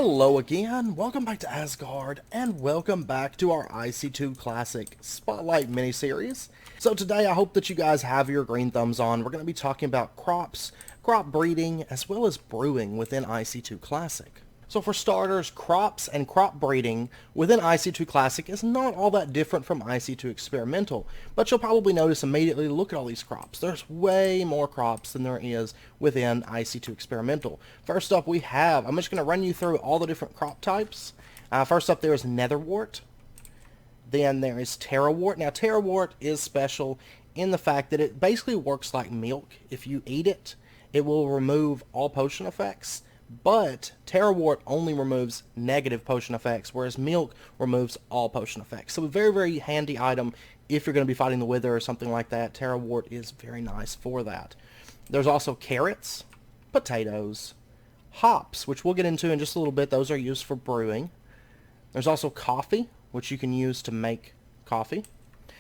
Hello again, welcome back to Asgard, and welcome back to our IC2 Classic Spotlight mini-series. So today I hope that you guys have your green thumbs on. We're going to be talking about crops, crop breeding, as well as brewing within IC2 Classic. So for starters, crops and crop breeding within IC2 Classic is not all that different from IC2 Experimental, but you'll probably notice immediately, look at all these crops. There's way more crops than there is within IC2 Experimental. First up we have, I'm just going to run you through all the different crop types. First up there is netherwort. Then there is terrawort. Now terrawort is special in the fact that it basically works like milk. If you eat it, it will remove all potion effects. But terrawort only removes negative potion effects, whereas milk removes all potion effects. So a very, very handy item if you're going to be fighting the Wither or something like that. Terrawort is very nice for that. There's also carrots, potatoes, hops, which we'll get into in just a little bit. Those are used for brewing. There's also coffee, which you can use to make coffee.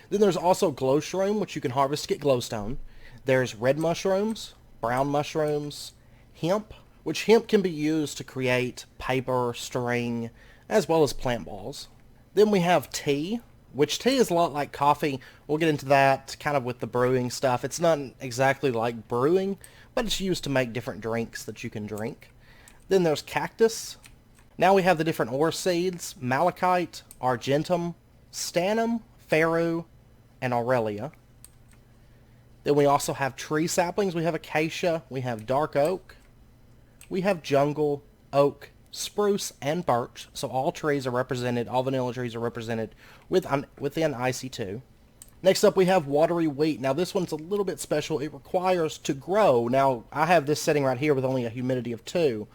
Then there's also glowshroom, which you can harvest to get glowstone. There's red mushrooms, brown mushrooms, hemp, which hemp can be used to create paper, string, as well as plant balls. Then we have tea, which tea is a lot like coffee. We'll get into that kind of with the brewing stuff. It's not exactly like brewing, but it's used to make different drinks that you can drink. Then there's cactus. Now we have the different ore seeds: malachite, argentum, stannum, ferru, and aurelia. Then we also have tree saplings. We have acacia, we have dark oak, we have jungle, oak, spruce, and birch. So all trees are represented, all vanilla trees are represented within IC2. Next up we have watery wheat. Now this one's a little bit special. It requires to grow. Now I have this setting right here with only a humidity of 2.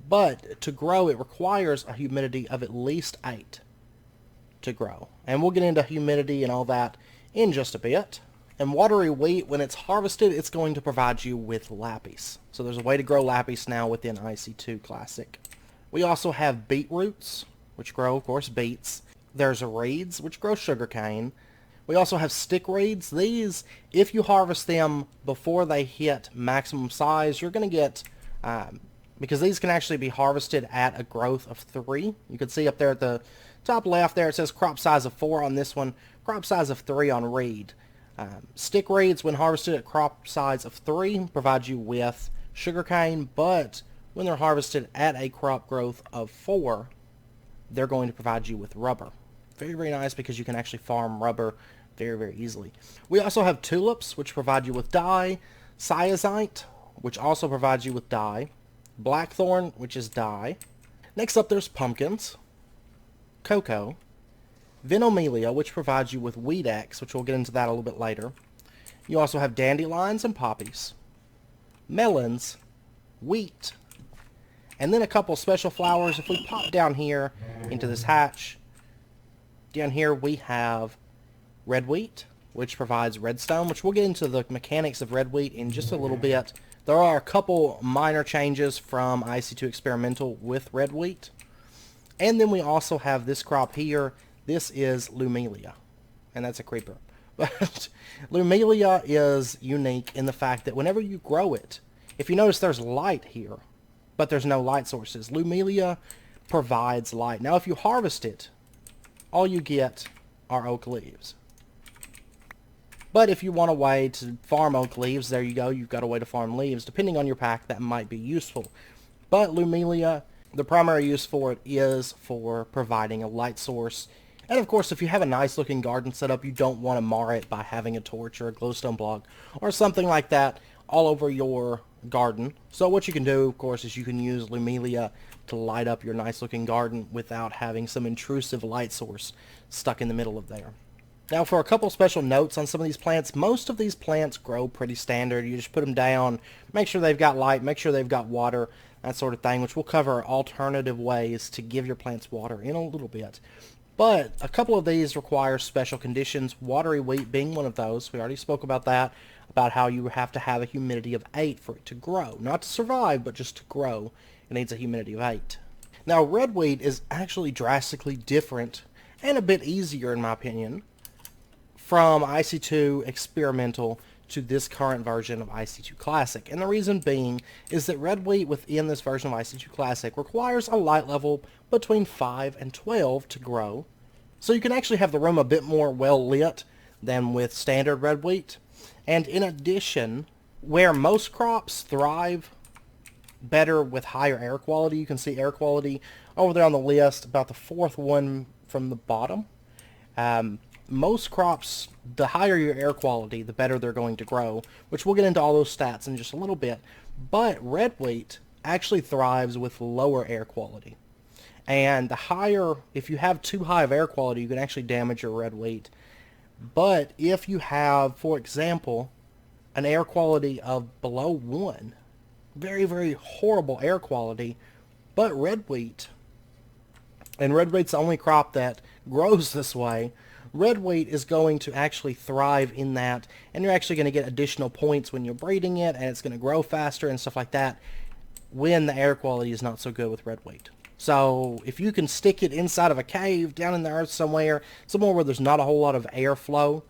But to grow it requires a humidity of at least 8 to grow. And we'll get into humidity and all that in just a bit. And watery wheat, when it's harvested, it's going to provide you with lapis. So there's a way to grow lapis now within IC2 Classic. We also have beetroots, which grow, of course, beets. There's reeds, which grow sugarcane. We also have stick reeds. These, if you harvest them before they hit maximum size, you're going to get, because these can actually be harvested at a growth of 3. You can see up there at the top left there, it says crop size of 4 on this one, crop size of 3 on reed. Stick reeds, when harvested at crop size of 3, provide you with sugarcane, but when they're harvested at a crop growth of 4, they're going to provide you with rubber. Very, very nice because you can actually farm rubber very, very easily. We also have tulips, which provide you with dye, cyazite, which also provides you with dye, blackthorn, which is dye. Next up there's pumpkins, cocoa, venomelia, which provides you with weed X, which we'll get into that a little bit later. You also have dandelions and poppies, melons, wheat, and then a couple special flowers. If we pop down here into this hatch, down here we have red wheat, which provides redstone, which we'll get into the mechanics of red wheat in just a little bit. There are a couple minor changes from IC2 Experimental with red wheat. And then we also have this crop here. This is lumelia, and that's a creeper. But lumelia is unique in the fact that whenever you grow it, if you notice there's light here, but there's no light sources. Lumelia provides light. Now if you harvest it, all you get are oak leaves. But if you want a way to farm oak leaves, there you go, you've got a way to farm leaves. Depending on your pack, that might be useful. But lumelia, the primary use for it is for providing a light source. And of course, if you have a nice looking garden set up, you don't want to mar it by having a torch or a glowstone block or something like that all over your garden. So what you can do, of course, is you can use lumelia to light up your nice looking garden without having some intrusive light source stuck in the middle of there. Now for a couple special notes on some of these plants, most of these plants grow pretty standard. You just put them down, make sure they've got light, make sure they've got water, that sort of thing, which we'll cover alternative ways to give your plants water in a little bit. But a couple of these require special conditions, watery wheat being one of those. We already spoke about that, about how you have to have a humidity of 8 for it to grow. Not to survive, but just to grow. It needs a humidity of 8. Now red wheat is actually drastically different and a bit easier in my opinion from IC2 Experimental to this current version of IC2 Classic. And the reason being is that red wheat within this version of IC2 Classic requires a light level between 5 and 12 to grow. So you can actually have the room a bit more well lit than with standard red wheat. And in addition, where most crops thrive better with higher air quality, you can see air quality over there on the list, about the fourth one from the bottom. Most crops, the higher your air quality, the better they're going to grow, which we'll get into all those stats in just a little bit. But red wheat actually thrives with lower air quality. And the higher, if you have too high of air quality, you can actually damage your red wheat. But if you have, for example, an air quality of below 1, very, very horrible air quality, but red wheat, and red wheat's the only crop that grows this way, red wheat is going to actually thrive in that, and you're actually going to get additional points when you're breeding it, and it's going to grow faster and stuff like that when the air quality is not so good with red wheat. So if you can stick it inside of a cave, down in the earth somewhere where there's not a whole lot of airflow,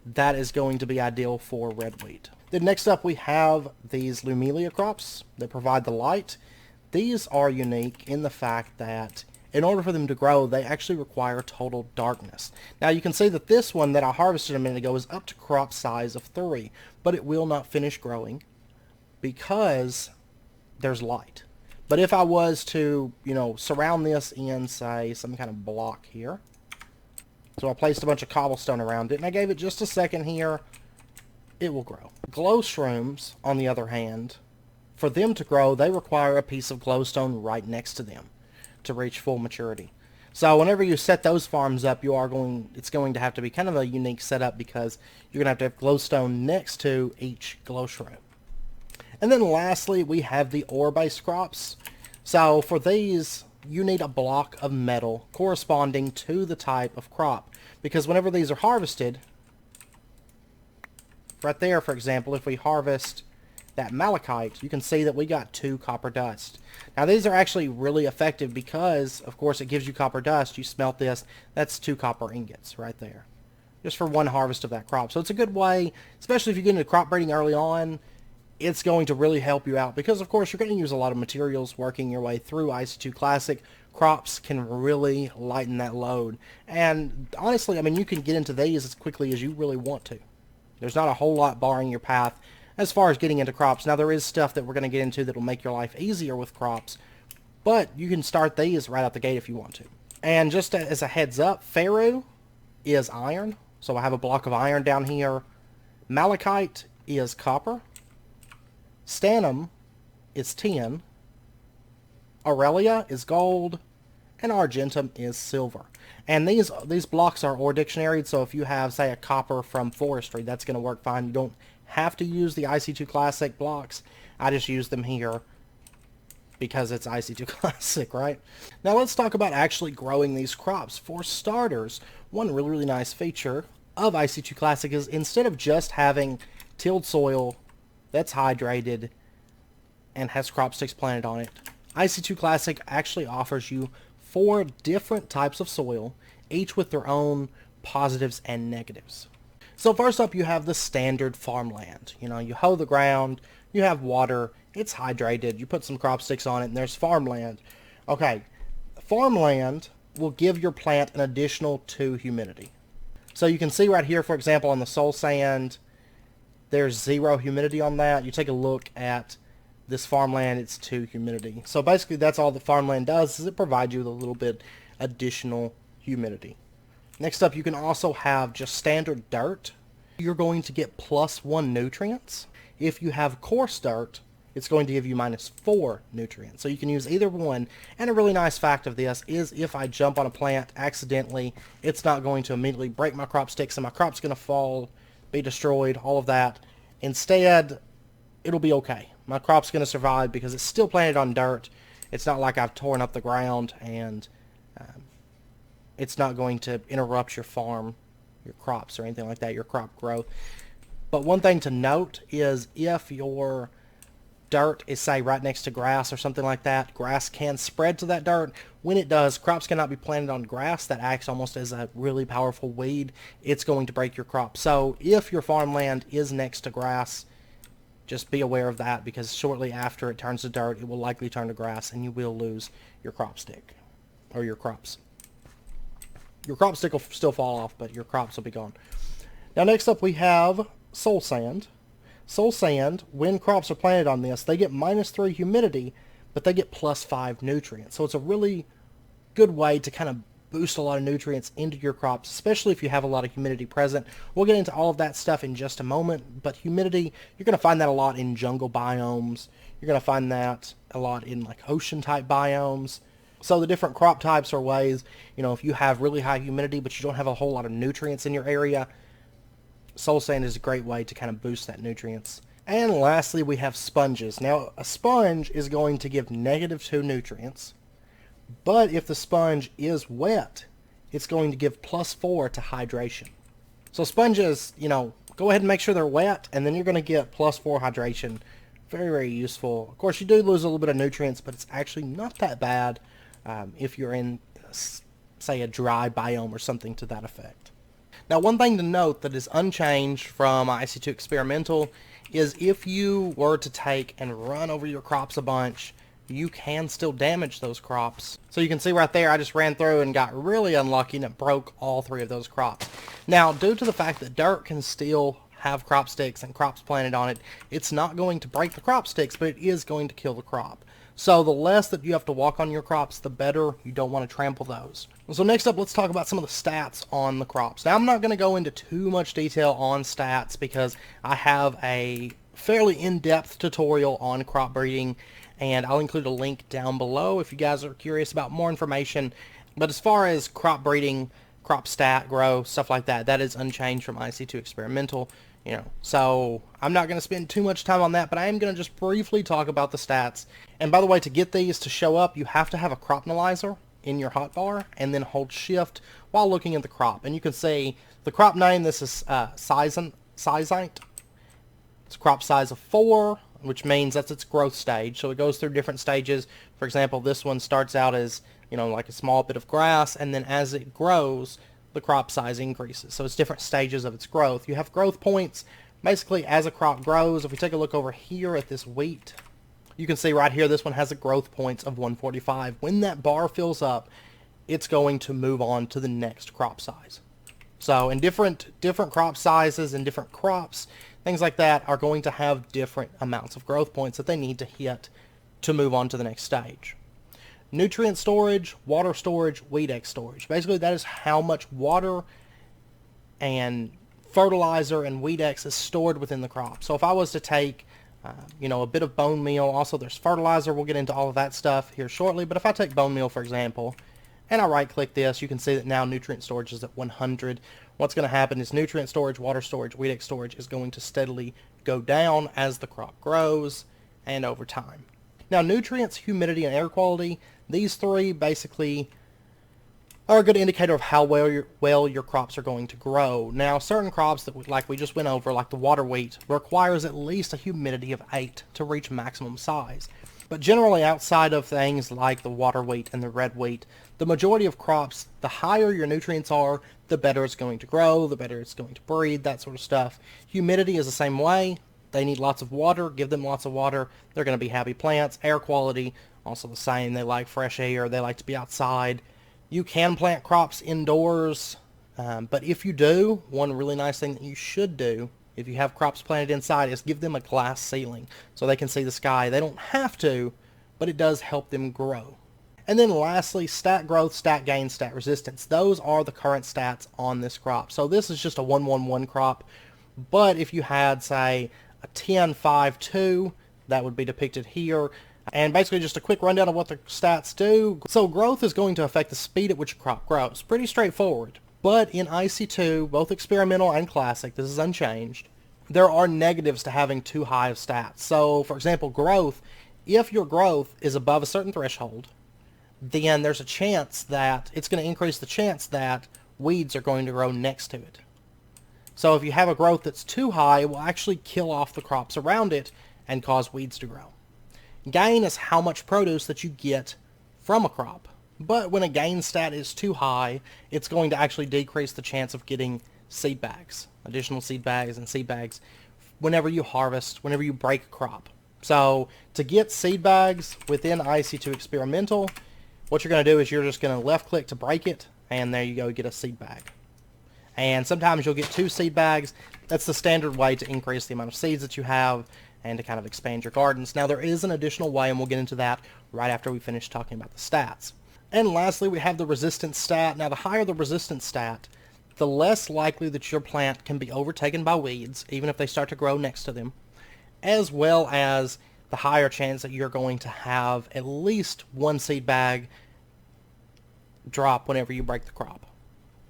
that is going to be ideal for red wheat. Then next up we have these Lumelia crops that provide the light. These are unique in the fact that in order for them to grow, they actually require total darkness. Now you can see that this one that I harvested a minute ago is up to crop size of 3, but it will not finish growing because there's light. But if I was to, surround this in, say, some kind of block here, so I placed a bunch of cobblestone around it, and I gave it just a second here, it will grow. Glow shrooms, on the other hand, for them to grow, they require a piece of glowstone right next to them to reach full maturity. So whenever you set those farms up, it's going to have to be kind of a unique setup because you're going to have glowstone next to each glow shroom. And then lastly, we have the ore-based crops. So for these, you need a block of metal corresponding to the type of crop. Because whenever these are harvested, right there, for example, if we harvest that malachite, you can see that we got 2 copper dust. Now these are actually really effective because, of course, it gives you copper dust. You smelt this, that's 2 copper ingots right there. Just for one harvest of that crop. So it's a good way, especially if you get into crop breeding early on, it's going to really help you out because, of course, you're going to use a lot of materials working your way through IC2 Classic. Crops can really lighten that load. And honestly, I mean, you can get into these as quickly as you really want to. There's not a whole lot barring your path as far as getting into crops. Now, there is stuff that we're going to get into that will make your life easier with crops, but you can start these right out the gate if you want to. And just as a heads up, ferro is iron. So I have a block of iron down here. Malachite is copper. Stannum is tin, Aurelia is gold, and Argentum is silver. And these blocks are ore dictionaried, so if you have, say, a copper from forestry, that's going to work fine. You don't have to use the IC2 Classic blocks. I just use them here because it's IC2 Classic, right? Now let's talk about actually growing these crops. For starters, one really, really nice feature of IC2 Classic is instead of just having tilled soil that's hydrated and has crop sticks planted on it, IC2 Classic actually offers you 4 different types of soil, each with their own positives and negatives. So first up, you have the standard farmland. You hoe the ground, you have water, it's hydrated, you put some crop sticks on it, and there's farmland. Okay, farmland will give your plant an additional 2 humidity. So you can see right here, for example, on the soul sand, there's 0 humidity on that. You take a look at this farmland, it's 2 humidity. So basically that's all the farmland does, is it provides you with a little bit additional humidity. Next up, you can also have just standard dirt. You're going to get +1 nutrients. If you have coarse dirt, it's going to give you -4 nutrients. So you can use either one. And a really nice fact of this is if I jump on a plant accidentally, it's not going to immediately break my crop sticks and my crop's going to fall, be destroyed, all of that. Instead, it'll be okay. My crop's going to survive because it's still planted on dirt. It's not like I've torn up the ground, and it's not going to interrupt your farm, your crops, or anything like that, your crop growth. But one thing to note is if your dirt is, say, right next to grass or something like that, grass can spread to that dirt. When it does, crops cannot be planted on grass. That acts almost as a really powerful weed. It's going to break your crop. So if your farmland is next to grass, just be aware of that, because shortly after it turns to dirt, it will likely turn to grass, and you will lose your crop stick, or your crops. Your crop stick will still fall off, but your crops will be gone. Now next up we have soil sand. Soil sand, when crops are planted on this, they get -3 humidity, but they get +5 nutrients. So it's a really good way to kind of boost a lot of nutrients into your crops, especially if you have a lot of humidity present. We'll get into all of that stuff in just a moment, but humidity, you're going to find that a lot in jungle biomes. You're going to find that a lot in like ocean type biomes. So the different crop types or ways, if you have really high humidity but you don't have a whole lot of nutrients in your area, soil sand is a great way to kind of boost that nutrients. And lastly, we have sponges. Now, a sponge is going to give -2 nutrients, but if the sponge is wet, it's going to give +4 to hydration. So sponges, go ahead and make sure they're wet, and then you're going to get +4 hydration. Very, very useful. Of course, you do lose a little bit of nutrients, but it's actually not that bad if you're in, say, a dry biome or something to that effect. Now, one thing to note that is unchanged from IC2 Experimental is if you were to take and run over your crops a bunch, you can still damage those crops. So you can see right there, I just ran through and got really unlucky and it broke all 3 of those crops. Now, due to the fact that dirt can still have crop sticks and crops planted on it, it's not going to break the crop sticks, but it is going to kill the crop. So the less that you have to walk on your crops, the better. You don't want to trample those. So next up, let's talk about some of the stats on the crops. Now, I'm not going to go into too much detail on stats because I have a fairly in-depth tutorial on crop breeding, and I'll include a link down below if you guys are curious about more information. But as far as crop breeding, crop stat, grow, stuff like that, that is unchanged from IC2 Experimental. So I'm not going to spend too much time on that, but I am going to just briefly talk about the stats. And by the way, to get these to show up, you have to have a crop analyzer in your hotbar and then hold shift while looking at the crop. And you can see the crop name, this is sizant. It's crop size of 4, which means that's its growth stage. So it goes through different stages. For example, this one starts out as, like a small bit of grass, and then as it grows, the crop size increases. So it's different stages of its growth. You have growth points basically as a crop grows. If we take a look over here at this wheat, you can see right here this one has a growth points of 145. When that bar fills up, it's going to move on to the next crop size. So in different crop sizes and different crops, things like that are going to have different amounts of growth points that they need to hit to move on to the next stage. Nutrient storage, water storage, weed storage. Basically, that is how much water and fertilizer and weed is stored within the crop. So if I was to take, a bit of bone meal, also there's fertilizer, we'll get into all of that stuff here shortly, but if I take bone meal, for example, and I right-click this, you can see that now nutrient storage is at 100. What's going to happen is nutrient storage, water storage, weed storage is going to steadily go down as the crop grows and over time. Now, nutrients, humidity, and air quality, these 3 basically are a good indicator of how well your crops are going to grow. Now, certain crops that like we just went over, like the water wheat, requires at least a humidity of 8 to reach maximum size. But generally, outside of things like the water wheat and the red wheat, the majority of crops, the higher your nutrients are, the better it's going to grow, the better it's going to breed, that sort of stuff. Humidity is the same way. They need lots of water. Give them lots of water. They're going to be happy plants. Air quality, also the same. They like fresh air. They like to be outside. You can plant crops indoors, but if you do, one really nice thing that you should do if you have crops planted inside is give them a glass ceiling so they can see the sky. They don't have to, but it does help them grow. And then lastly, stat growth, stat gain, stat resistance. Those are the current stats on this crop. So this is just a 1-1-1 crop, but if you had, say, a 10-5-2, that would be depicted here. And basically just a quick rundown of what the stats do. So growth is going to affect the speed at which a crop grows. Pretty straightforward. But in IC2, both experimental and classic, this is unchanged, there are negatives to having too high of stats. So for example, growth, if your growth is above a certain threshold, then there's a chance that it's going to increase the chance that weeds are going to grow next to it. So if you have a growth that's too high, it will actually kill off the crops around it and cause weeds to grow. Gain is how much produce that you get from a crop. But when a gain stat is too high, it's going to actually decrease the chance of getting seed bags, additional seed bags and seed bags whenever you harvest, whenever you break a crop. So to get seed bags within IC2 experimental, what you're going to do is you're just going to left click to break it, and there you go, get a seed bag. And sometimes you'll get 2 seed bags. That's the standard way to increase the amount of seeds that you have and to kind of expand your gardens. Now there is an additional way, and we'll get into that right after we finish talking about the stats. And lastly, we have the resistance stat. Now the higher the resistance stat, the less likely that your plant can be overtaken by weeds, even if they start to grow next to them, as well as the higher chance that you're going to have at least 1 seed bag drop whenever you break the crop.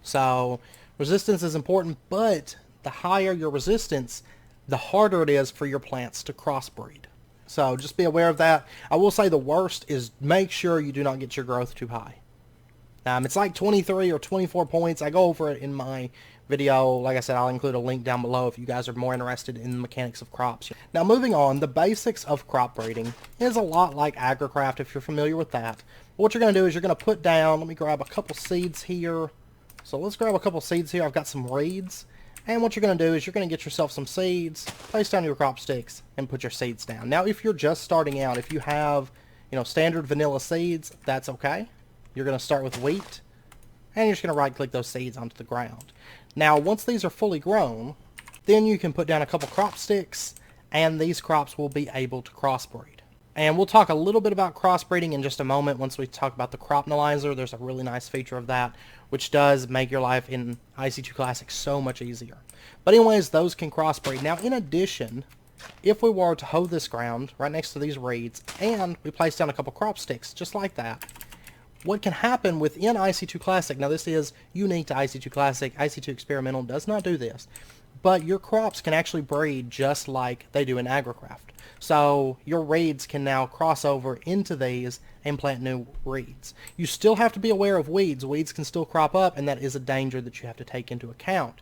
So resistance is important, but the higher your resistance, the harder it is for your plants to crossbreed. So just be aware of that. I will say the worst is make sure you do not get your growth too high. It's like 23 or 24 points. I go over it in my video. Like I said, I'll include a link down below if you guys are more interested in the mechanics of crops. Now moving on, the basics of crop breeding is a lot like agricraft if you're familiar with that. What you're going to do is you're going to put down, let me grab a couple seeds here. So let's grab a couple seeds here. I've got some reeds. And what you're going to do is you're going to get yourself some seeds, place down your crop sticks, and put your seeds down. Now if you're just starting out, if you have, standard vanilla seeds, that's okay. You're going to start with wheat, and you're just going to right click those seeds onto the ground. Now once these are fully grown, then you can put down a couple crop sticks, and these crops will be able to crossbreed. And we'll talk a little bit about crossbreeding in just a moment once we talk about the crop analyzer. There's a really nice feature of that, which does make your life in IC2 Classic so much easier. But anyways, those can crossbreed. Now in addition, if we were to hoe this ground right next to these reeds, and we place down a couple crop sticks, just like that, what can happen within IC2 Classic, now this is unique to IC2 Classic, IC2 Experimental does not do this, but your crops can actually breed just like they do in agricraft. So your reeds can now cross over into these and plant new reeds. You still have to be aware of weeds. Weeds can still crop up, and that is a danger that you have to take into account.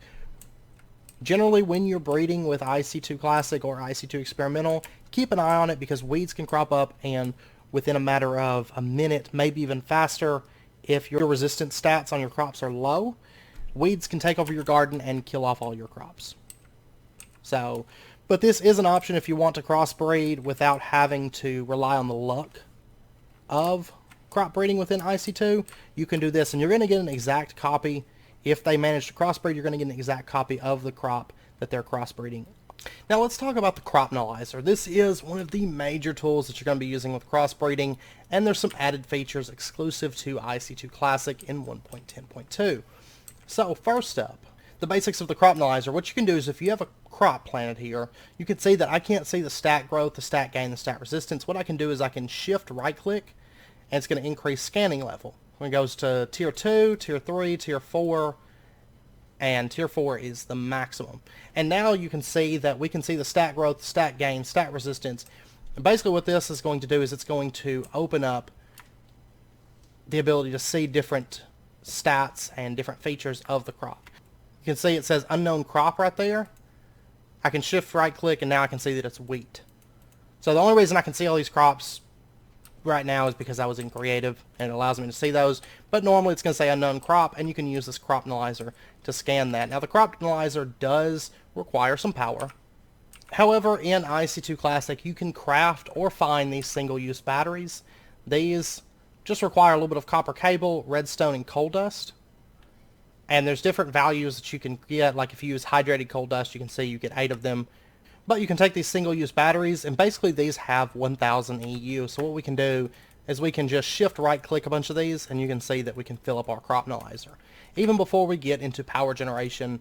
Generally, when you're breeding with IC2 Classic or IC2 Experimental, keep an eye on it because weeds can crop up, and within a matter of a minute, maybe even faster, if your resistance stats on your crops are low, weeds can take over your garden and kill off all your crops. But this is an option if you want to crossbreed without having to rely on the luck of crop breeding within IC2. You can do this, and you're going to get an exact copy. If they manage to crossbreed, you're going to get an exact copy of the crop that they're crossbreeding. Now let's talk about the crop analyzer. This is one of the major tools that you're going to be using with crossbreeding, and there's some added features exclusive to IC2 Classic in 1.10.2. So first up, the basics of the crop analyzer. What you can do is if you have a crop planted here, you can see that I can't see the stat growth, the stat gain, the stat resistance. What I can do is I can shift right click, and it's going to increase scanning level. When it goes to tier 2, tier 3, tier 4, and tier 4 is the maximum. And now you can see that we can see the stat growth, stat gain, stat resistance. And basically what this is going to do is it's going to open up the ability to see different stats and different features of the crop. You can see it says unknown crop right there. I can shift right click, and now I can see that it's wheat. So the only reason I can see all these crops right now is because I was in creative, and it allows me to see those. But normally it's going to say unknown crop, and you can use this crop analyzer to scan that. Now the crop analyzer does require some power. However, in IC2 Classic, you can craft or find these single-use batteries. These just require a little bit of copper cable, redstone, and coal dust. And there's different values that you can get. Like if you use hydrated coal dust, you can see you get 8 of them. But you can take these single-use batteries, and basically these have 1000 EU. So what we can do is we can just shift right-click a bunch of these, and you can see that we can fill up our crop analyzer. Even before we get into power generation,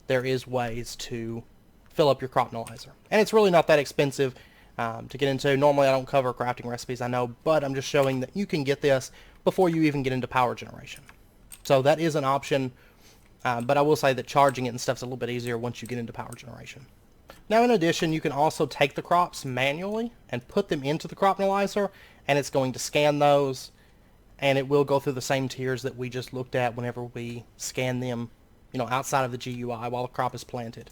there is ways to fill up your crop analyzer. And it's really not that expensive to get into. Normally I don't cover crafting recipes, I know, but I'm just showing that you can get this before you even get into power generation. So that is an option, but I will say that charging it and stuff's a little bit easier once you get into power generation. Now in addition, you can also take the crops manually and put them into the crop analyzer, and it's going to scan those, and it will go through the same tiers that we just looked at whenever we scan them, outside of the GUI while the crop is planted.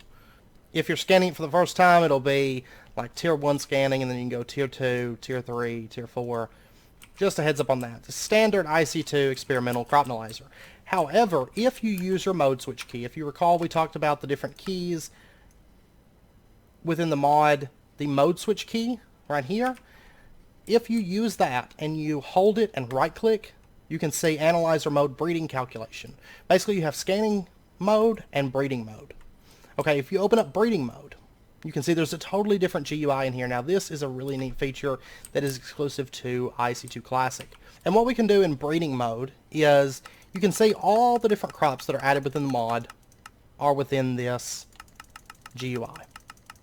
If you're scanning it for the first time, it'll be like tier 1 scanning, and then you can go tier 2, tier 3, tier 4. Just a heads up on that. The standard IC2 experimental crop analyzer. However, if you use your mode switch key, if you recall we talked about the different keys within the mod, the mode switch key right here, if you use that and you hold it and right click, you can see analyzer mode breeding calculation. Basically you have scanning mode and breeding mode. Okay, if you open up breeding mode, you can see there's a totally different GUI in here. Now this is a really neat feature that is exclusive to IC2 Classic. And what we can do in breeding mode is you can see all the different crops that are added within the mod are within this GUI.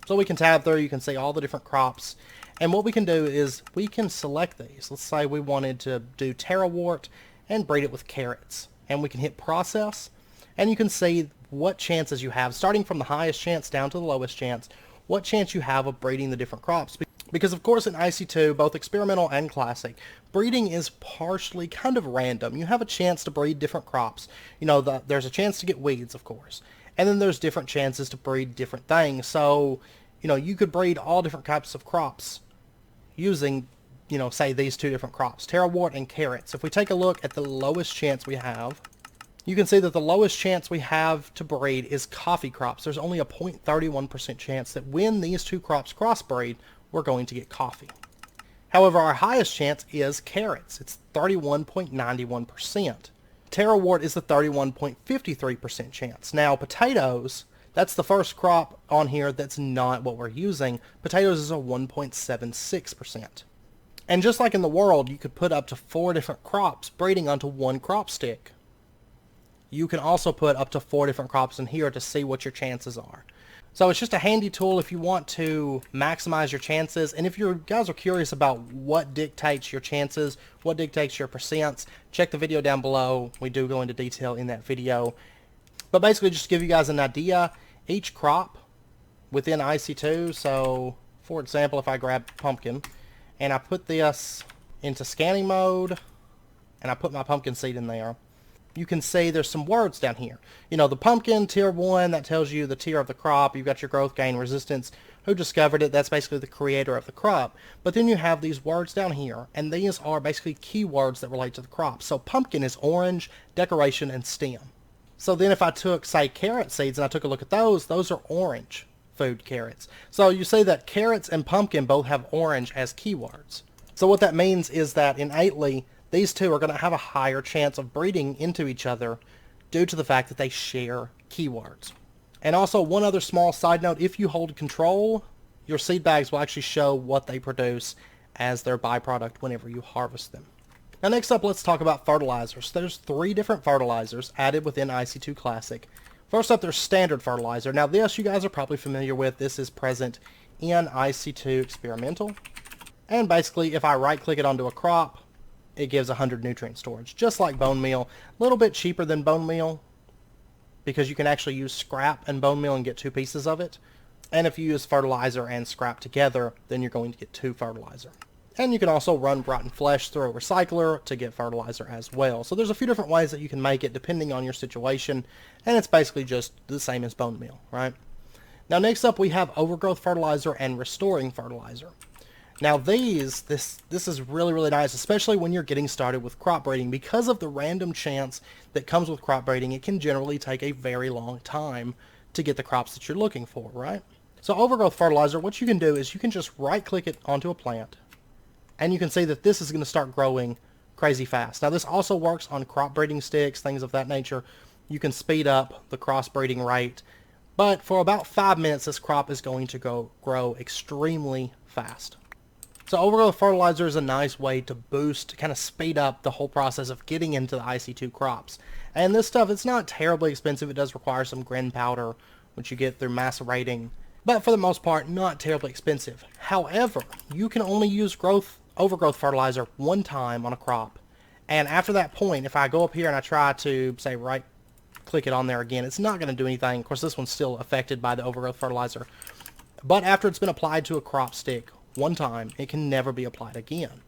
So we can tab through, you can see all the different crops. And what we can do is we can select these. Let's say we wanted to do tarawort and breed it with carrots. And we can hit process, and you can see what chances you have, starting from the highest chance down to the lowest chance, what chance you have of breeding the different crops. Because of course in IC2, both experimental and classic, breeding is partially kind of random. You have a chance to breed different crops. You know, there's a chance to get weeds, of course. And then there's different chances to breed different things. So, you know, you could breed all different types of crops using, you know, say these two different crops, tarawort and carrots. If we take a look at the lowest chance we have, you can see that the lowest chance we have to breed is coffee crops. There's only a 0.31% chance that when these two crops crossbreed, we're going to get coffee. However, our highest chance is carrots. It's 31.91%. Tarawort is the 31.53% chance. Now, potatoes, that's the first crop on here that's not what we're using. Potatoes is a 1.76%. And just like in the world, you could put up to 4 different crops breeding onto one crop stick. You can also put up to 4 different crops in here to see what your chances are. So it's just a handy tool if you want to maximize your chances. And if you guys are curious about what dictates your chances, what dictates your percents, check the video down below. We do go into detail in that video. But basically just to give you guys an idea, each crop within IC2, so for example, if I grab pumpkin and I put this into scanning mode and I put my pumpkin seed in there, you can see there's some words down here. You know, the pumpkin, tier 1, that tells you the tier of the crop. You've got your growth, gain, resistance, who discovered it. That's basically the creator of the crop. But then you have these words down here, and these are basically keywords that relate to the crop. So pumpkin is orange, decoration, and stem. So then if I took, say, carrot seeds and I took a look at those are orange food carrots. So you see that carrots and pumpkin both have orange as keywords. So what that means is that innately, these two are going to have a higher chance of breeding into each other due to the fact that they share keywords. And also one other small side note, if you hold control, your seed bags will actually show what they produce as their byproduct whenever you harvest them. Now next up, let's talk about fertilizers. There's 3 different fertilizers added within IC2 Classic. First up, there's standard fertilizer. Now this you guys are probably familiar with. This is present in IC2 Experimental. And basically if I right click it onto a crop, it gives 100 nutrient storage, just like bone meal. A little bit cheaper than bone meal because you can actually use scrap and bone meal and get 2 pieces of it. And if you use fertilizer and scrap together, then you're going to get 2 fertilizer. And you can also run rotten flesh through a recycler to get fertilizer as well. So there's a few different ways that you can make it depending on your situation, and it's basically just the same as bone meal, right? Now next up we have overgrowth fertilizer and restoring fertilizer. Now this is really, really nice, especially when you're getting started with crop breeding. Because of the random chance that comes with crop breeding, it can generally take a very long time to get the crops that you're looking for, right? So overgrowth fertilizer, what you can do is you can just right click it onto a plant, and you can see that this is going to start growing crazy fast. Now this also works on crop breeding sticks, things of that nature. You can speed up the cross breeding rate, but for about 5 minutes this crop is going to grow extremely fast. So overgrowth fertilizer is a nice way to boost, to kind of speed up the whole process of getting into the IC2 crops. And this stuff, it's not terribly expensive. It does require some grain powder, which you get through macerating, but for the most part, not terribly expensive. However, you can only use overgrowth fertilizer 1 time on a crop. And after that point, if I go up here and I try to, say, right click it on there again, it's not going to do anything. Of course, this one's still affected by the overgrowth fertilizer. But after it's been applied to a crop stick 1 time, it can never be applied again.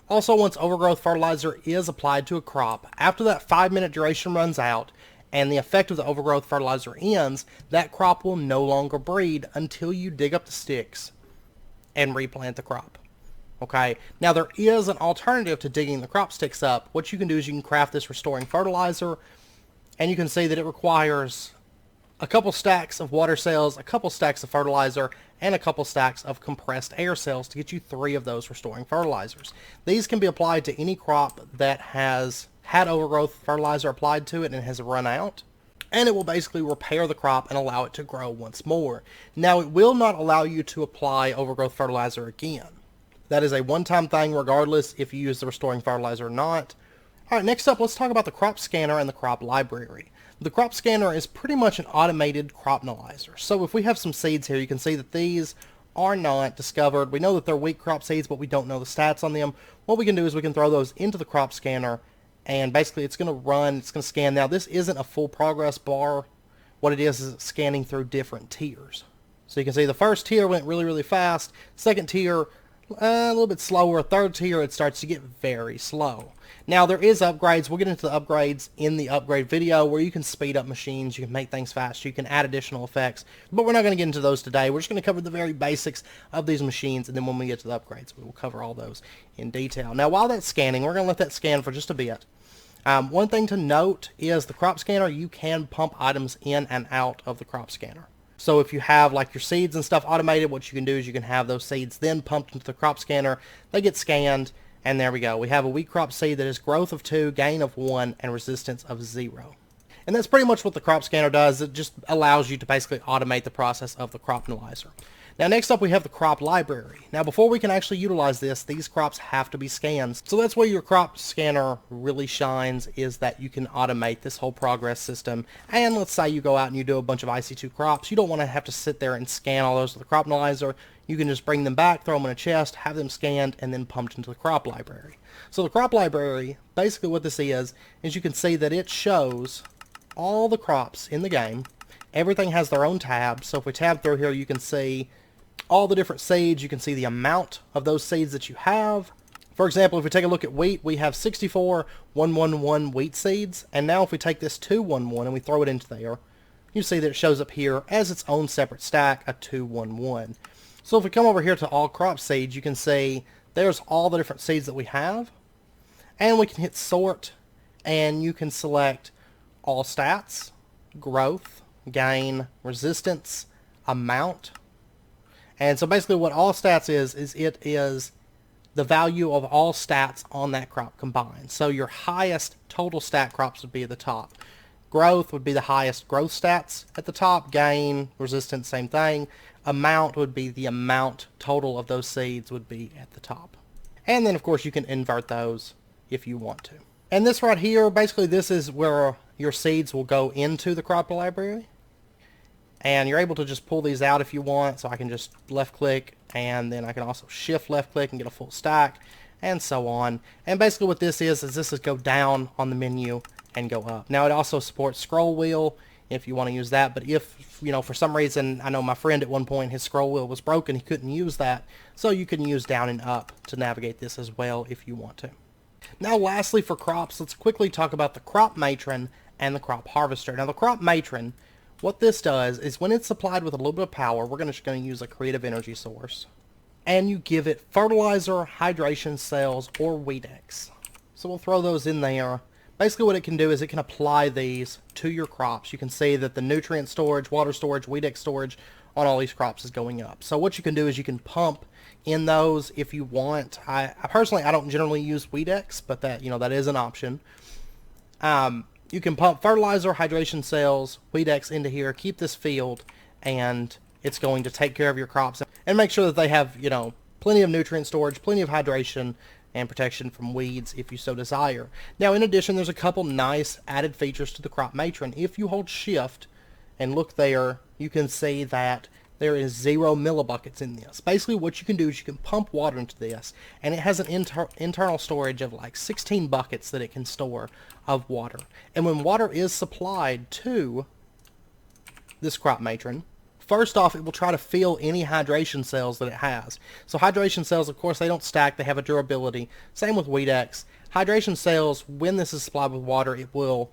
Also, once overgrowth fertilizer is applied to a crop, after that 5-minute duration runs out, and the effect of the overgrowth fertilizer ends, that crop will no longer breed until you dig up the sticks and replant the crop. Okay, now there is an alternative to digging the crop sticks up. What you can do is you can craft this restoring fertilizer, and you can see that it requires a couple stacks of water cells, a couple stacks of fertilizer, and a couple stacks of compressed air cells to get you 3 of those restoring fertilizers. These can be applied to any crop that has had overgrowth fertilizer applied to it and has run out, and it will basically repair the crop and allow it to grow once more. Now, it will not allow you to apply overgrowth fertilizer again. That is a one-time thing regardless if you use the restoring fertilizer or not. Alright, next up, let's talk about the crop scanner and the crop library. The crop scanner is pretty much an automated crop analyzer. So if we have some seeds here, you can see that these are not discovered. We know that they're wheat crop seeds, but we don't know the stats on them. What we can do is we can throw those into the crop scanner, and basically it's going to run, it's going to scan. Now, this isn't a full progress bar. What it is it's scanning through different tiers. So you can see the first tier went really, really fast. Second tier, a little bit slower. Third tier, it starts to get very slow. Now, there is upgrades. We'll get into the upgrades in the upgrade video where you can speed up machines, you can make things faster, you can add additional effects, but we're not going to get into those today. We're just going to cover the very basics of these machines, and then when we get to the upgrades, we will cover all those in detail. Now, while that's scanning, we're going to let that scan for just a bit. One thing to note is the crop scanner, you can pump items in and out of the crop scanner. So if you have like your seeds and stuff automated, what you can do is you can have those seeds then pumped into the crop scanner. They get scanned, and there we go. We have a wheat crop seed that is growth of 2, gain of 1, and resistance of 0. And that's pretty much what the crop scanner does. It just allows you to basically automate the process of the crop analyzer. Now, next up we have the crop library. Now, before we can actually utilize this, these crops have to be scanned. So that's where your crop scanner really shines, is that you can automate this whole progress system. And let's say you go out and you do a bunch of IC2 crops. You don't want to have to sit there and scan all those with the crop analyzer. You can just bring them back, throw them in a chest, have them scanned, and then pumped into the crop library. So the crop library, basically what this is you can see that it shows all the crops in the game. Everything has their own tab. So if we tab through here, you can see all the different seeds. You can see the amount of those seeds that you have. For example, if we take a look at wheat, we have 64,111 wheat seeds. And now if we take this 211 and we throw it into there, you see that it shows up here as its own separate stack, a 211. So if we come over here to all crop seeds, you can see there's all the different seeds that we have. And we can hit sort, and you can select all stats, growth, gain, resistance, amount. And so basically what all stats is it is the value of all stats on that crop combined. So your highest total stat crops would be at the top. Growth would be the highest growth stats at the top. Gain, resistance, same thing. Amount would be the amount total of those seeds would be at the top. And then of course you can invert those if you want to. And this right here, basically this is where your seeds will go into the crop library. And you're able to just pull these out if you want. So I can just left click, and then I can also shift left click and get a full stack, and so on. And basically what this is this is go down on the menu and go up. Now it also supports scroll wheel if you want to use that. But if, you know, for some reason, I know my friend at one point, his scroll wheel was broken. He couldn't use that. So you can use down and up to navigate this as well if you want to. Now lastly for crops, let's quickly talk about the crop matron and the crop harvester. Now the crop matron, what this does is when it's supplied with a little bit of power, we're just going to use a creative energy source. And you give it fertilizer, hydration cells, or Weedex. So we'll throw those in there. Basically what it can do is it can apply these to your crops. You can see that the nutrient storage, water storage, Weedex storage on all these crops is going up. So what you can do is you can pump in those if you want. I personally, I don't generally use Weedex, but that, you know, that is an option. You can pump fertilizer, hydration cells, Weedex into here, keep this filled, and it's going to take care of your crops and make sure that they have, you know, plenty of nutrient storage, plenty of hydration, and protection from weeds if you so desire. Now, in addition, there's a couple nice added features to the crop matron. If you hold shift and look there, you can see that there is 0 millibuckets in this. Basically what you can do is you can pump water into this, and it has an internal storage of like 16 buckets that it can store of water. And when water is supplied to this crop matron, first off, it will try to fill any hydration cells that it has. So hydration cells, of course, they don't stack, they have a durability. Same with Weedex. Hydration cells, when this is supplied with water, it will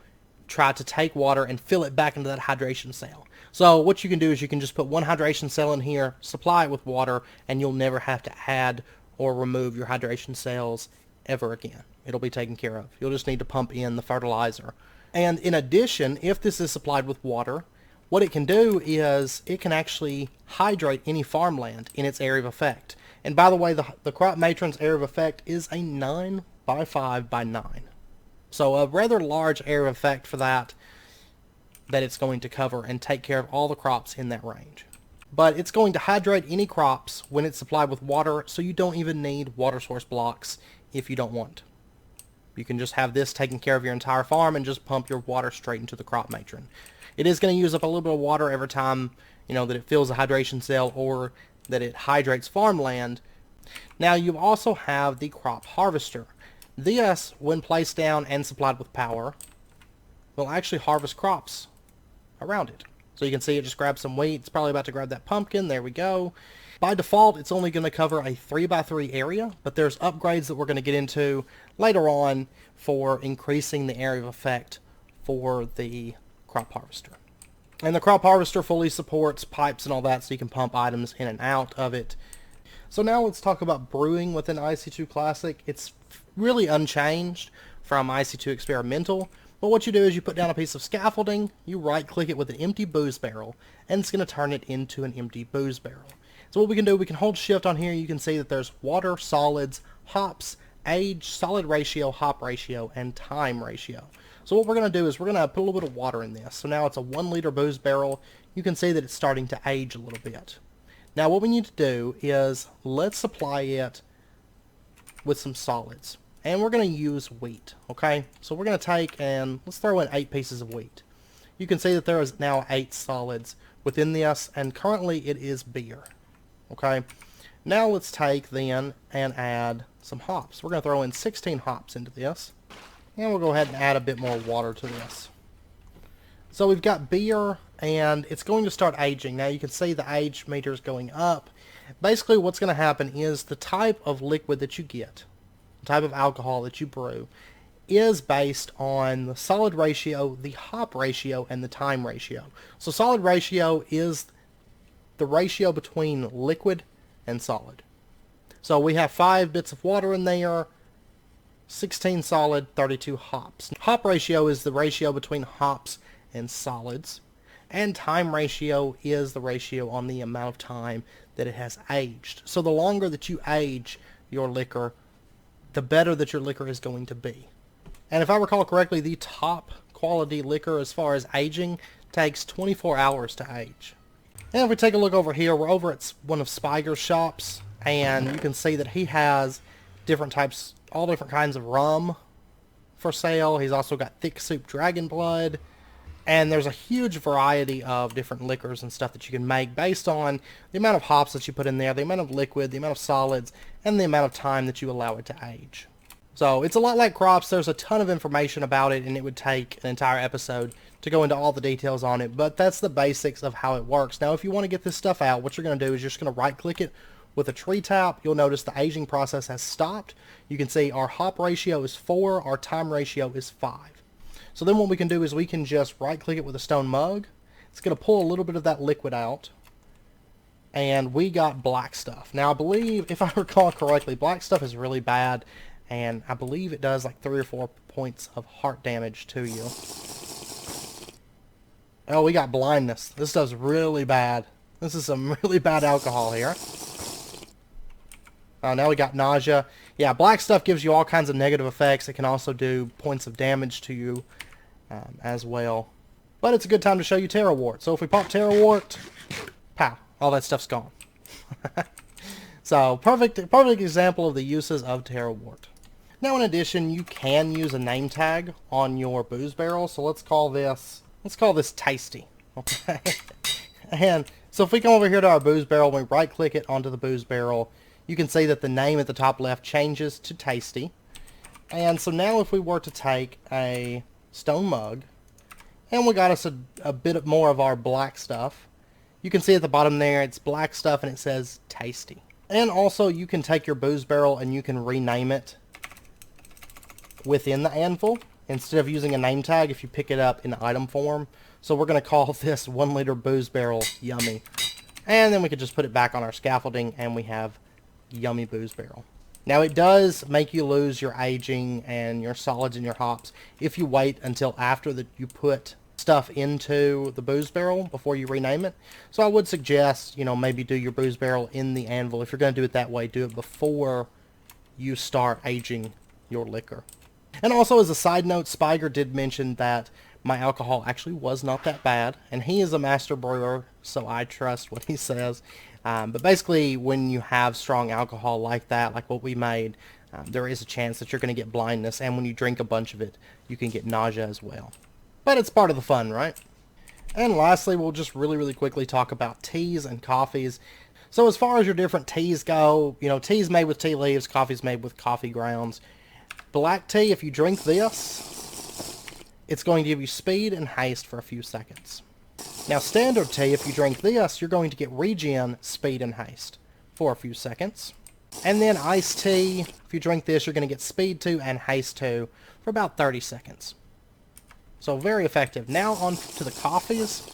try to take water and fill it back into that hydration cell. So what you can do is you can just put one hydration cell in here, supply it with water, and you'll never have to add or remove your hydration cells ever again. It'll be taken care of. You'll just need to pump in the fertilizer. And in addition, if this is supplied with water, what it can do is it can actually hydrate any farmland in its area of effect. And by the way, the crop matron's area of effect is a 9 by 5 by 9. So a rather large area of effect for that it's going to cover and take care of all the crops in that range. But it's going to hydrate any crops when it's supplied with water, so you don't even need water source blocks if you don't want. You can just have this taking care of your entire farm and just pump your water straight into the crop matron. It is going to use up a little bit of water every time, that it fills a hydration cell or that it hydrates farmland. Now you also have the crop harvester. This, when placed down and supplied with power, will actually harvest crops around it. So you can see it just grabs some wheat. It's probably about to grab that pumpkin. There we go. By default, it's only going to cover a 3x3 area, but there's upgrades that we're going to get into later on for increasing the area of effect for the crop harvester. And the crop harvester fully supports pipes and all that, so you can pump items in and out of it. So now let's talk about brewing within IC2 Classic. It's really unchanged from IC2 Experimental, but what you do is you put down a piece of scaffolding, you right click it with an empty booze barrel, and it's going to turn it into an empty booze barrel. So what we can do, we can hold shift on here. You can see that there's water, solids, hops, age, solid ratio, hop ratio, and time ratio. So what we're going to do is we're going to put a little bit of water in this. So now it's a 1 liter booze barrel. You can see that it's starting to age a little bit. Now what we need to do is let's supply it with some solids. And we're going to use wheat, okay? So we're going to take and let's throw in 8 pieces of wheat. You can see that there is now 8 solids within this, and currently it is beer, okay? Now let's take then and add some hops. We're going to throw in 16 hops into this, and we'll go ahead and add a bit more water to this. So we've got beer, and it's going to start aging. Now you can see the age meter is going up. Basically what's going to happen is the type of liquid that you get, the type of alcohol that you brew, is based on the solid ratio, the hop ratio, and the time ratio. So solid ratio is the ratio between liquid and solid. So we have 5 bits of water in there, 16 solid, 32 hops. Hop ratio is the ratio between hops and solids, and time ratio is the ratio on the amount of time that it has aged. So the longer that you age your liquor, the better that your liquor is going to be. And if I recall correctly, the top quality liquor as far as aging takes 24 hours to age. And if we take a look over here, we're over at one of Spiger's shops, and you can see that he has different types, all different kinds of rum for sale. He's also got thick soup dragon blood, and there's a huge variety of different liquors and stuff that you can make based on the amount of hops that you put in there, the amount of liquid, the amount of solids, and the amount of time that you allow it to age. So it's a lot like crops. There's a ton of information about it, and it would take an entire episode to go into all the details on it, but that's the basics of how it works. Now if you want to get this stuff out, what you're going to do is you're just going to right click it with a tree tap. You'll notice the aging process has stopped. You can see our hop ratio is 4, our time ratio is 5. So then what we can do is we can just right click it with a stone mug. It's going to pull a little bit of that liquid out, and we got black stuff. Now I believe, if I recall correctly, black stuff is really bad, and I believe it does like 3 or 4 points of heart damage to you. Oh, we got blindness. This does really bad. This is some really bad alcohol here. Now we got nausea. Yeah, black stuff gives you all kinds of negative effects. It can also do points of damage to you as well. But it's a good time to show you Terra Wart. So if we pop Terra Wart, pow, all that stuff's gone. So perfect example of the uses of Terra Wart. Now in addition, you can use a name tag on your booze barrel. So let's call this Tasty. Okay. And so if we come over here to our booze barrel, and we right click it onto the booze barrel, you can see that the name at the top left changes to Tasty. And so now if we were to take a stone mug, and we got us a bit more of our black stuff, you can see at the bottom there it's black stuff and it says Tasty. And also you can take your booze barrel and you can rename it within the anvil. instead of using a name tag if you pick it up in item form. So we're going to call this 1 liter booze barrel yummy. And then we could just put it back on our scaffolding and we have yummy booze barrel. Now it does make you lose your aging and your solids and your hops if you wait until after you put stuff into the booze barrel before you rename it. So I would suggest, maybe do your booze barrel in the anvil. If you're going to do it that way, do it before you start aging your liquor. And also, as a side note, Spiger did mention that my alcohol actually was not that bad, and he is a master brewer, so I trust what he says. But basically, when you have strong alcohol like that, like what we made, there is a chance that you're going to get blindness, and when you drink a bunch of it, you can get nausea as well. But it's part of the fun, right? And lastly, we'll just really quickly talk about teas and coffees. So as far as your different teas go, tea's made with tea leaves, coffee's made with coffee grounds. Black tea, if you drink this, it's going to give you speed and haste for a few seconds. Now standard tea, if you drink this, you're going to get regen, speed, and haste for a few seconds. And then iced tea, if you drink this, you're going to get speed 2 and haste 2 for about 30 seconds. So very effective. Now on to the coffees.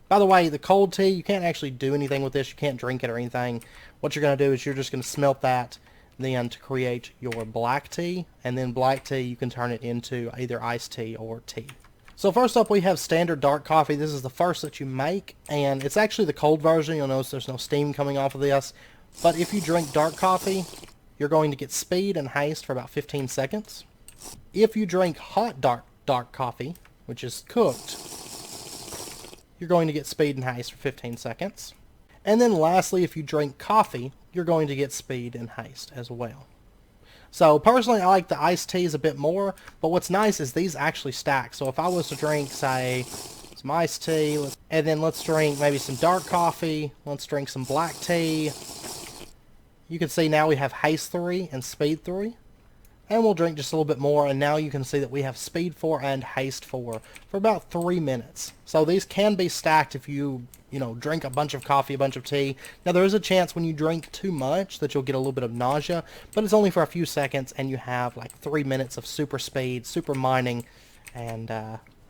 By the way, the cold tea, you can't actually do anything with this. You can't drink it or anything. What you're going to do is you're just going to smelt that then to create your black tea. And then black tea, you can turn it into either iced tea or tea. So first up, we have standard dark coffee. This is the first that you make, and it's actually the cold version. You'll notice there's no steam coming off of this. But if you drink dark coffee, you're going to get speed and haste for about 15 seconds. If you drink hot dark coffee, which is cooked, you're going to get speed and haste for 15 seconds. And then lastly, if you drink coffee, you're going to get speed and haste as well. So personally, I like the iced teas a bit more, but what's nice is these actually stack. So if I was to drink, say, some iced tea, and then let's drink maybe some dark coffee, let's drink some black tea, you can see now we have haste 3 and speed 3. And we'll drink just a little bit more, and now you can see that we have speed 4 and haste 4 for about 3 minutes. So these can be stacked if you, drink a bunch of coffee, a bunch of tea. Now there is a chance when you drink too much that you'll get a little bit of nausea, but it's only for a few seconds, and you have like 3 minutes of super speed, super mining, and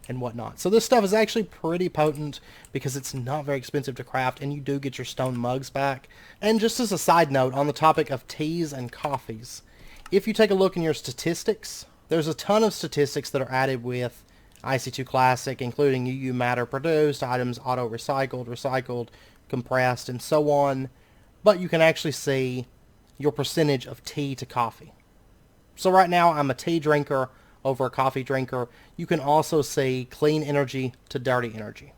whatnot. So this stuff is actually pretty potent because it's not very expensive to craft, and you do get your stone mugs back. And just as a side note on the topic of teas and coffees, if you take a look in your statistics, there's a ton of statistics that are added with IC2 Classic, including UU matter produced, items auto-recycled, recycled, compressed, and so on. But you can actually see your percentage of tea to coffee. So right now, I'm a tea drinker over a coffee drinker. You can also see clean energy to dirty energy.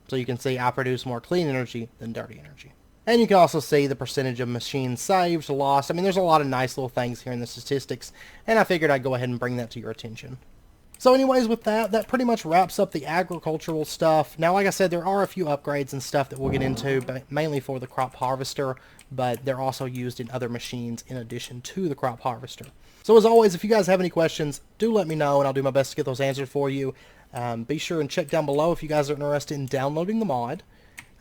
So you can see I produce more clean energy than dirty energy. And you can also see the percentage of machines saved, lost. I mean, there's a lot of nice little things here in the statistics, and I figured I'd go ahead and bring that to your attention. So anyways, with that pretty much wraps up the agricultural stuff. Now, like I said, there are a few upgrades and stuff that we'll get into, but mainly for the crop harvester, but they're also used in other machines in addition to the crop harvester. So as always, if you guys have any questions, do let me know, and I'll do my best to get those answered for you. Be sure and check down below if you guys are interested in downloading the mod.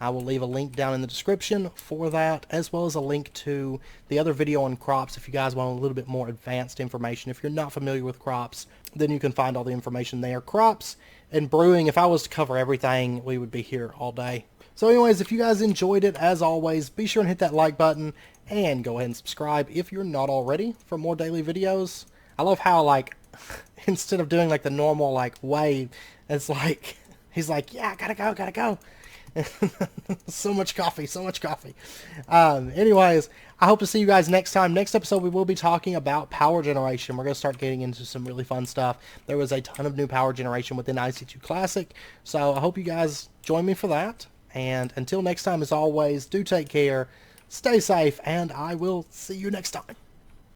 I will leave a link down in the description for that, as well as a link to the other video on crops if you guys want a little bit more advanced information. If you're not familiar with crops, then you can find all the information there. Crops and brewing, if I was to cover everything, we would be here all day. So anyways, if you guys enjoyed it, as always, be sure and hit that like button, and go ahead and subscribe if you're not already for more daily videos. I love how, instead of doing, the normal, wave, it's like, he's like, yeah, gotta go. So much coffee. Anyways, I hope to see you guys next time. Next episode, we will be talking about power generation. We're going to start getting into some really fun stuff. There was a ton of new power generation within IC2 Classic, so I hope you guys join me for that. And until next time, as always, do take care, stay safe, and I will see you next time.